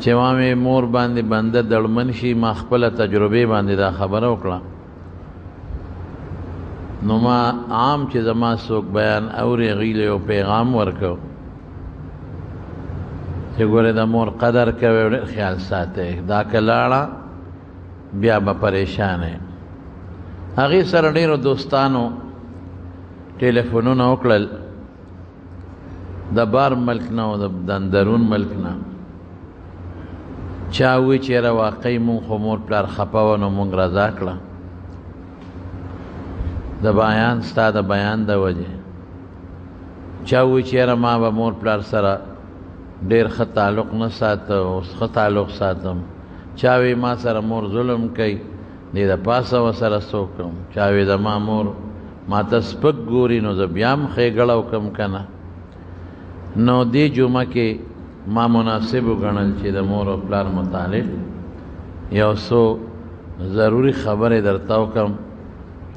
چې مې مور باندې بنده دړمن شي ما خپله تجربې باندې دا خبره وکړه نو ما عام چې زما څوک بیان اوري هغوی له یو پیغام ورکړو چې ګورې د مور قدر کوئ او ډېر خیال ساتئ دا که لاړه بیا به پریشانه هغې سره ډېرو دوستانو ټیلیفونونه وکړل د بار ملک نه او د اندرون ملک نه چا وی چېره واقعي مونږ خو مور پلار خفه وه نو مونږ رضا کړه د بیان ستا د بیان د وجې چا وی چېره ما به مور پلار سره ډېر ښه تعلق نه ساته اوس ښه تعلق ساتم چا وی ما سره مور ظلم کوي دې د پاسه ورسره څه وکړم چا وی زما مور ما ته سپک ګوري نو زه بیا هم ښېګړه وکړم که نه نو دې جمعه کې ما مناسب وګڼل چې د مور او پلار متعلق یو څو ضروري خبرې درته وکړم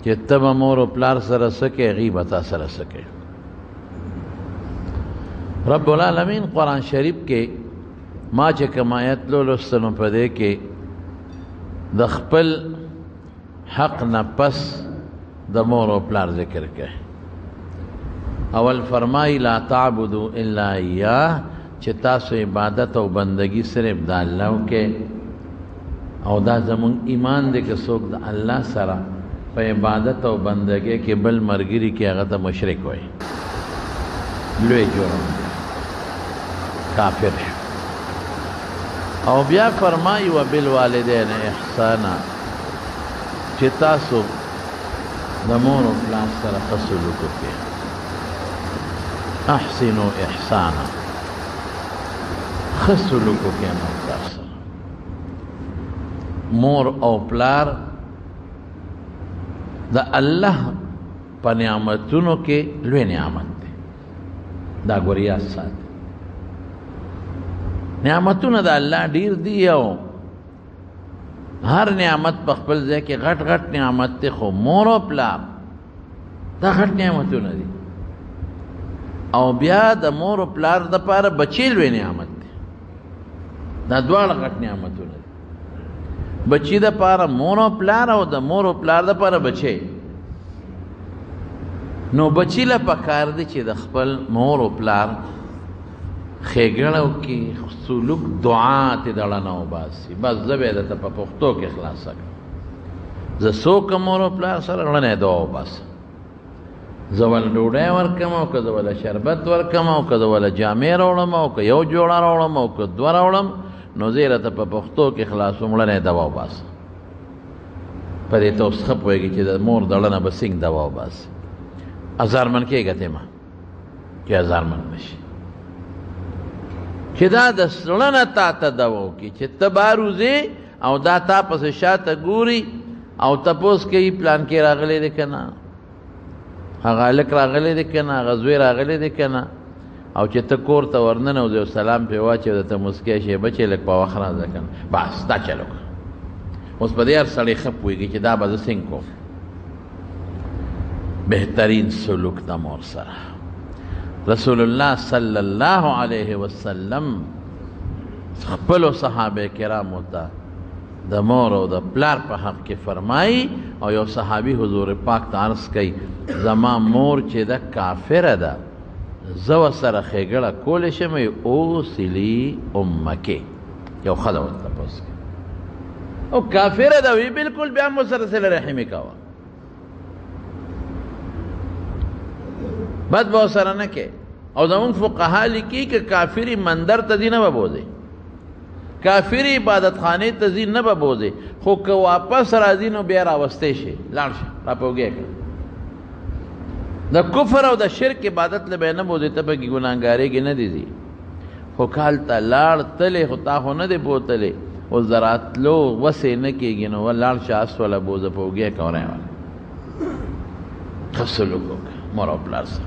چې ته به مور او پلار سره څه کوې هغوی به تا سره څه کوي رب العالمین قرآن شریف کې ما چې کوم آیت لوسته نو په دې کې د خپل حق نه پس د مور او پلار ذکر کوي اول فرمای لا تعبدو الا ایاه چې تاسو عبادت او بندگی صرف د الله وکړئ او دا زمون ایمان دی که څوک د الله سره په عبادت او بندگی کې بل مرګري کې هغه ته مشرک وایي لوی جرم کافر شو او بیا فرمایي وبالوالدین احسانا چې تاسو د مور او پلار سره ښه سلوک وکړئ احسنوا احسانا ښه سلوک وکړئ مور پلار سره مور او پلار د الله په نعمتونو کې لوی نعمت دی دا ګوریاس ساتي نعمتونه د الله ډیر دي او هر نعمت په خپل ځای کې غټ غټ نعمت دی خو مور او پلار دا غټ نعمتونه دي او بیا د مور او پلار دپاره بچی لوی نعمت دی دا دواړه غټ نعمتونه دي بچی دپاره مور او پلار او د مور او پلار دپاره بچی نو بچی له پکار دی چې د خپل مور او پلار ښېګړه وکړي سلوک دعا تې دړه نه وباسي بس زه به یې درته په پښتو کې خلاصه کړم زه څوک مور او پلار سره ړنی دعا وباسم زه وله ډوډۍ ورکړم او که زه وله شربت ورکړم او که زه وله جامې راوړم او که یو جوړه راوړم او که دوه راوړم نو زه یې راته په پښتو کې خلاصوم ړنی دوا وباسم په دې ته اوس ښه پوهېږي چې د مور د ړنه به څنګه دوا وباسي ازارمن کېږه ته ما چې ازارمن نه شي چې دا د زړه نه تا ته دوا وکړي چې ته بهر وځې او دا تا پسې شاته ګوري او تپوس کوي پلان کې راغلی دی که نه هغه هلک راغلی دی که نه هغه زوی راغلی دی که نه او چې ته کور ته ورننوځې او سلام پرې واچوې او درته مسکی شي بچې لږ په وخت راځه که نه بس دا چل وکړه اوس په دې هر سړی ښه پوهېږي چې دا به زه څنګه کوم بهترین سلوک د مور سره رسول الله صلی الله علیه وسلم خپلو صحابه کرامو ته د مور او د پلار په حق کې فرمایي او یو صحابي حضور پاک ته عرض کوي زما مور چې ده کافره ده زه ورسره ښېګړه کولی شم اوصلي امکې یو ښځه ورته تپوس کوي او کافره ده وی بلکل بیا هم ورسره صله رحمي کوه بد به ورسره نه کې او زمونږ فقها لیکي که کافري مندر ته ځي نه به بوځې کافري عبادت خانې ته ځي نه به بوځې خو که واپس راځي نو بیا راوستی شي لاړ شه راپوږې کړه د کفر او د شرک عبادت له به نه بوځې ته پکې ګناهګارېږي نه دي ځي خو کال ته لاړ تلې خو تا خو نه دی بوتلې اوس د راتلو وسې نه کېږي نو لاړ شه اس وله بوځه پوږې کوری وله ښه سلوک وکړه مور او پلار سره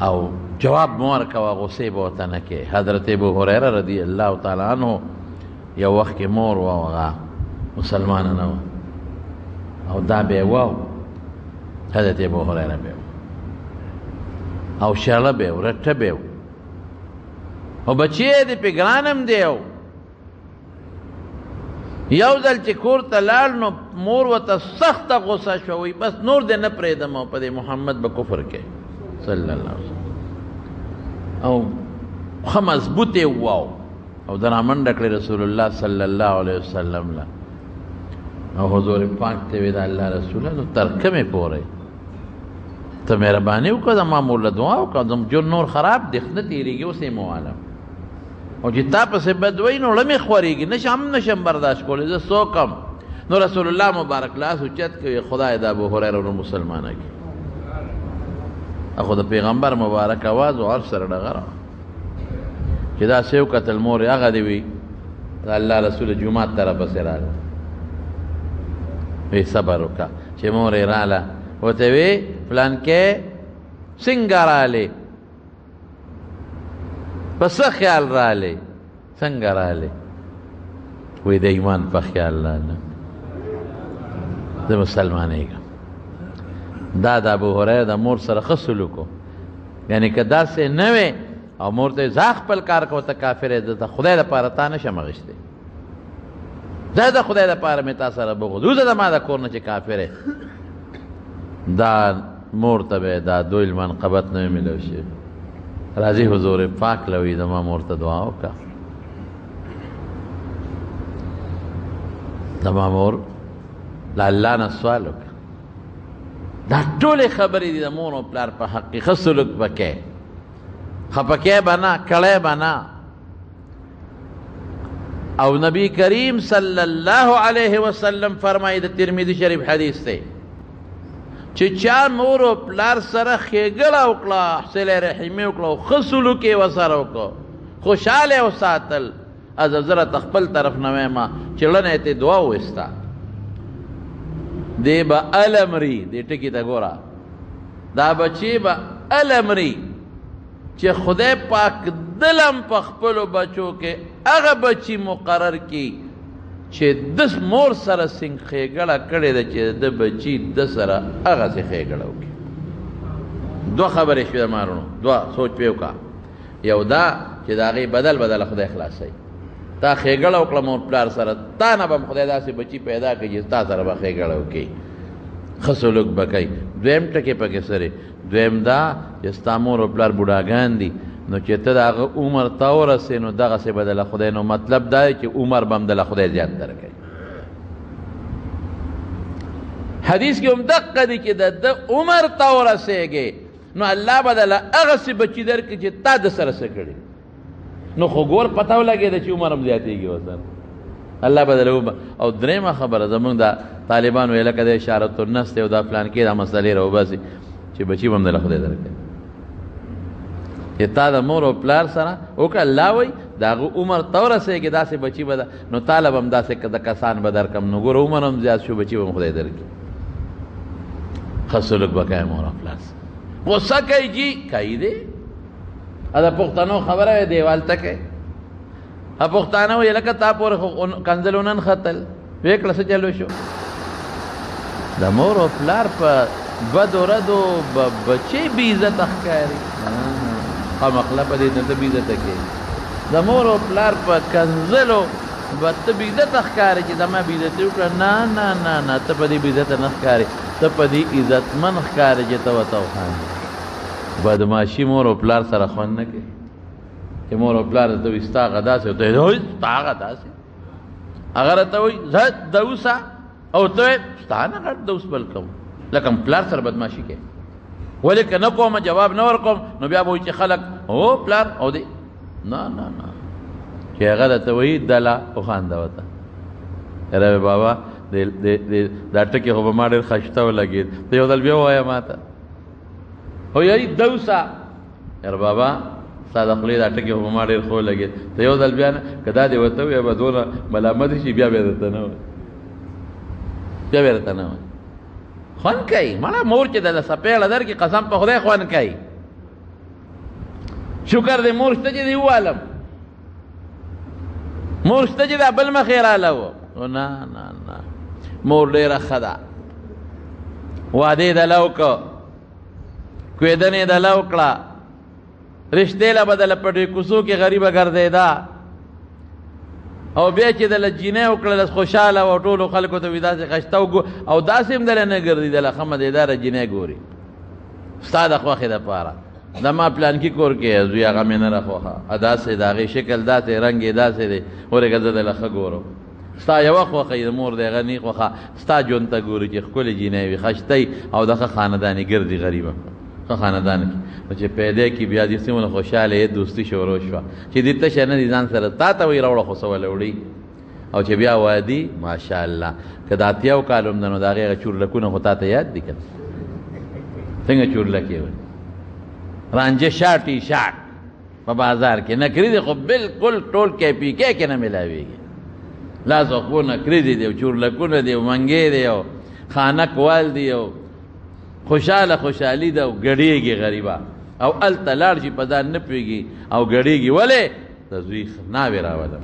او جواب مور کوه غصې به ورته نه کې حضرت ابو هریره رضی الله تعالی عنه یو وخت کې مور وه هغه مسلمانه نه وه او دا به یې وه حضرت ابو هریره به او شاله به و رټه به و او بچی یې د پې ګران هم دی او یو ځل چې کور ته لاړ نو مور ورته سخته غوسه شوه، وایي بس نور دې نه پرېږدم او په دې محمد به کفر کوي صلی الله علیه وسلم. او ښه مضبوط یې وواو او د رامنډه کړې رسول الله صلی الله علیه وسلم له، او حضور پاک ته وی د الله رسوله نو تر کومې پورې ته مهرباني وکړه زما مور له دعا وکړه، جو نور خراب دی نه تېرېږي اوس یې موالم، او چې تا پسې بد وایي نو ړمې خورېږي، نشم برداشت کولی زه څوکم. نو رسول الله مبارک لاس اوچت کوي خدای د ابوهریره ورو مسلمانه کړي. خو د پیغمبر مبارک اواز او عرش سره ډغره چې دا سې وکتل مور یې هغه دې وي د الله رسول جومات طرف پسې راغله، وی صبر وکړه. چې مور یې راله ورته وی فلانکې څنګه رالې، په څه خیال رالې، څنګه رالې؟ وی د ایمان په خیال راله، زه مسلمانېږم. دا د ابوهریره د مور سره ښه سلوک و، یعنې که داسې نه وې او مور ته زه خپل کار کوه ته کافر یې، د خدای دپاره تا نشم اخیستی، زه د خدای دپاره مې تا سره بغض، وځه د ما د کور نه چې کافر یې. دا مور ته به دا دوی منقبت نه وي میلاو شوی. راځي حضور پاک له وایي زما مور ته دعا وکړه. زما مور له الله نه سوال وکړه. دا ټولې خبرې دي د مور او پلار په حق کې. ښه سلوک به کوې، خفه به نه، کړی به نه. او نبی کریم صلی الله علیه وسلم فرمایي د ترمذي شریف حدیث دی چې چا مور او پلار سره ښېګړه وکړه، صله رحمي وکړه او ښه سلوک یې ورسره وکړه، خوشحاله یې وساتل، زه راته خپل طرف نه وایم چې ړنی یې ته دعا وویسته، دی به المري. دې ټکي ته ګوره، دا بچی به المري چې خدای پاک دلم په خپلو بچو کې هغه بچی مقرر کړي چې د مور سره څنګه ښېګړه کړې ده چې د بچي د سره هغسې ښېګړه وکړي. دوه خبرې شوې د مارونو، دوه سوچ پې وکړه. یو دا چې د هغې بدله خدای خلاصوي، تا ښېګړه وکړه مور پلار سره، تا نه به خدای داسې بچي پیدا کړي چې تا سره به ښېګړه وکړي، ښه سلوک به کوي. دویم ټکې پکې سره، دویم دا چې ستا مور او پلار بوډاګان دي نو چې ته د هغه عمر ته ورسې نو دغسې به دله خدای، نو مطلب دا دی چې عمر به هم دله خدای زیات درکوي. حدیث کې هم دقه دی چې د عمر ته ورسېږې نو الله به دله هغسې بچي درکړي چې تا د سره څه کړي. نو خو ګور پته ولګېده چې عمر هم زیاتېږي ورسره، الله به دله. او درېیمه خبره زمونږ د طالبان ویله که د اشارت النس دی او دا فلان کې دا مسلې راوباسي چې بچي به هم دله خدای درکوي. چې تا د مور او پلار سره وکړه، الله وایي د هغه عمر ته ورسېږي داسې بچي به ده، نو تاله به هم داسې د کسان به درکړم. نو ګوره عمر هم زیات شو، بچي به هم خدای درکړي. ښه سلوک به کوې مور او پلار سره. غصه کوي جي کوي دی، دا پښتنو خبره وی دیوال ته کوي. پښتانه وایي لکه تا پورې خو کنځل ونه نښتل، ویې کړه څه چلو شو. د مور او پلار په بدو ردو بچې بې عزته ښکاري، خامخله په دې نه ته بې عزته کوې. د مور او پلار په کنځلو به ته بې عزته ښکاري چې زما بې عزتي وکړه. نه نه نه نه، ته په دې بې عزته نه ښکاري، ته په دې عزتمن ښکاري چې ته ورته وخاندې. بدماشي مور او پلار سره خوند نه کوي. چې مور او پلار ته وایي ستا هغه داسې، ته وایي ستا هغه داسې، هغه راته وایي زه دوسه او ته وایې ستا نه غټ دوس بل کوم. لکه پلار سره بدماشي کوي، ولې که نه کومه جواب نه ورکوم نو بیا به وایي چې خلک او پلار او دی. نه نه نه، چې هغه راته وایي دله وخانده ورته. یاره بابا دا ټکې خو به ما ډېر خشته ولګېد، ته یو ځل بیا ووایه ما ته. هو یاري دوسه، یاره بابا ستا د خولې دا ټکې خو به ما ډېر ښه ولګېد، ته یو ځل بیا نه، که دا دې ورته ووایه به دونه ملامت شي، بیا به درته نه وایي، بیا به درته نه وایي. خوند کوي مړه مور چې د سپېړه درکړي، قسم په خدای خوند کوي. شکر دی مور شته چې دې ووالم، مور شته چې دا بل مخې راله و. نه نه نه، مور ډېره ښه ده. واده یې دله وکړه، کوېدنې یې دله وکړه، رشتې له به دله په ډېر کوڅو کې غریبه ګرځېده. او بیا چې دله جینۍ وکړله خوشحاله او ټولو خلکو ته وي داسې خشته او داسې هم دله نه ګرځېدله ښه مزېداره جینۍ ګوري ستا د خوښې دپاره د ما پلانکي کور کې زوی هغه مې نه راخوښه داسې د هغې شکل داسې رنګ یې داسې دی ورېږه زه دله ښه ګورم ستا یوه خوښه د مور د هغه نی خوښه ستا ژوند ته ګوري چې ښکلې جینۍ وي خشته او د ښه خاندان یې ګرځي غریبه ښه خاندان کې نو چې پیدا کړي بیا دې څومره خوشحاله یې دوستي شروع شوه چې دې تشه نه دي ځان سره تا ته وایي راوړه خو څه وله وړي او چې بیا وادي ماشاءالله که د اتیاو کالو هم ده نو د هغې هغه چورلکونه خو تا ته یاد دي که څنګه چورلکې وایي رانجه شا ټي شاټ په بازار کې نکري دي خو بلکل ټول کیپیکې کې نه میلاویږي لاس او خو نکري دي او چورلکونه دي او منګې دي او خانک وال دي او خوشحاله خوشحالي ده او ګډېږي غریبه او هلته لاړ شي په ځان نه پوهېږي او ګډېږي ولې د زوی ناوې راولم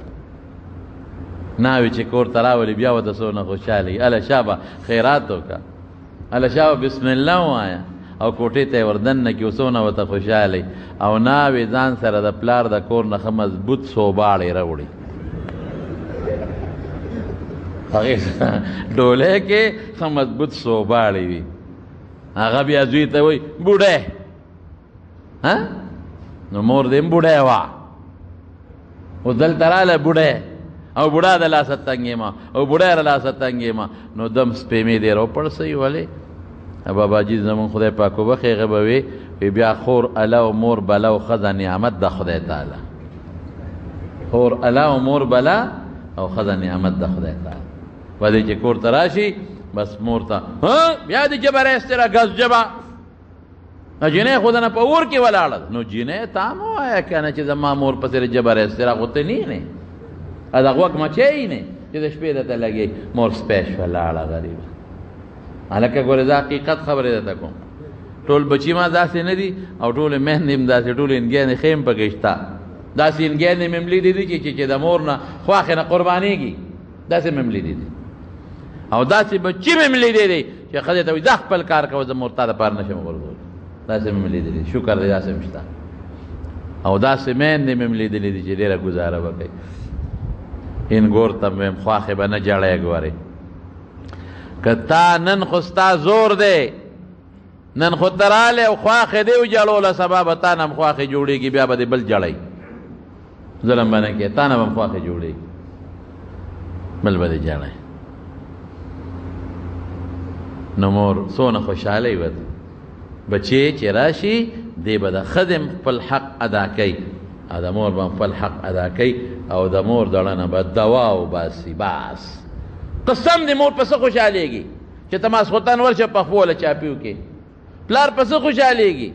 ناوې چې کور ته راولي بیا ورته څونه خوشحاله وي هله شابه خیرات وکړه هله شابه بسم الله ووایه او کوټې ته یې وردننه کړي څونه ورته خوشحاله او ناوې ځان سره د پلار د کور نه ښه مضبوط سوباړې راوړي هغې ډولۍ کې ښه مضبوط سوباړې وي هغه بیا زوی ته وایي بوډۍ نو مور دې هم بوډۍ وه اوس دلته راله بوډۍ او بوډا د لاسه تنګېما او بوډۍ را لاسه تنګېما نو دم سپېمې دې راوپړسوي ولې باباجي زمون خدای پاک وبخښي هغه به وي بیا خور اله او مور بلا او ښځه نعمت د خدای تعالی خور اله او مور بلا او ښځه نعمت د خدای تعالی ودې چې کور ته راشي بس مور ته بیا دې جبه رایستله ګز جبه جینۍ خو دنه په اور کې ولاړه نو جینۍ تا مه وایه که نه چې زما مور پسې جبه رایستله خو ته نه د غوږ مچی نه چې د شپې درته لګې مور سپی شوه لاړه غریبه هلکه ګورې دا حقیقت خبرې درته کوم ټول بچي ما داسې نه دي او ټولې میندې هم داسې ټولې انګیانې ښې هم پکې شته داسې انګیانې مې هم لیدې دي چې د مور نه خواښې نه قربانېږي داسې مې هم لیدې دي او داسې بچي مې هم لیدې دي چې ښځې ته وایي ځه خپل کار کوه زه مور تا دپاره نشم غورځولی داسې مې هم لیدې دي شکر دی داسې هم شته او داسې میندې مې هم لیدلې دي چې ډېره ګزاره به کوي این ګور ته مې خواښې به نه جړی ګورې که تا نن خو ستا زور دی نن خو ته رالی او خواښې دی وجړوله سبا به تا نه هم خواښې جوړېږي بیا به دې بل جړی ظلم به نه کوې تا نه به هم خواښې جوړېږي بل به دې جړی نو مور څونه خوشحالۍ ورته بچې چې راشي دی به د ښځې خپل حق ادا کوي او د مور به خپل حق ادا کوي او د مور دړه نه به دوا وباسي بس قسم دې مور په څه خوشحالېږي چې ته ماسخوتن ورشه پخپو وله چاپي وکړې پلار په څه خوشحالېږي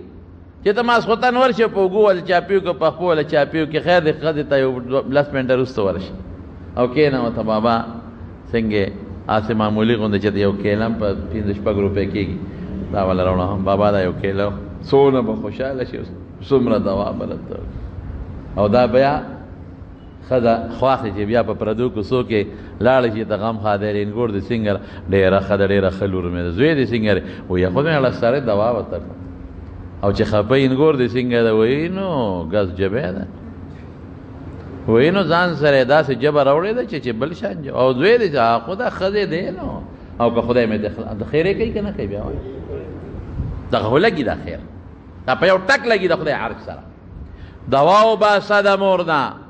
چې ته ماسخوتن ورشه په اوږو وله چاپي وکړه پخپو وله چاپي وکړې خیر دې ښځې ته یو 10 منټه وروسته ورشه او کښېنه ورته بابا څنګه هسې معمولي غوندې چې یو کیله په 5-6 روپۍ کېږي دا والا راوړه بابا دا یو کیله څونه به خوشحاله شي څومره دوا به درته او دا بیا ښځه خواښې چې بیا په پردو کوڅو کې لاړه شي ته غم خادرین ګور د سینګر ډېره ښه ده ډېره ښه لور مې ده زوی د سینګر وایي خو مې سره دوا ورته او چې خفه انګور د سینګر ده وایي نو ګز جبې ده وایي نو ځان سره داسې جبه راوړې ده چې بل شان او زوی دی چې خو دا ښځې دی نو او که خدای مې د خیرې کوي که نه کوي بیا وایي دغه خو لګي دا خیر دا په یو ټک لګي د خدای عرش سره دوا وباسه د مور نه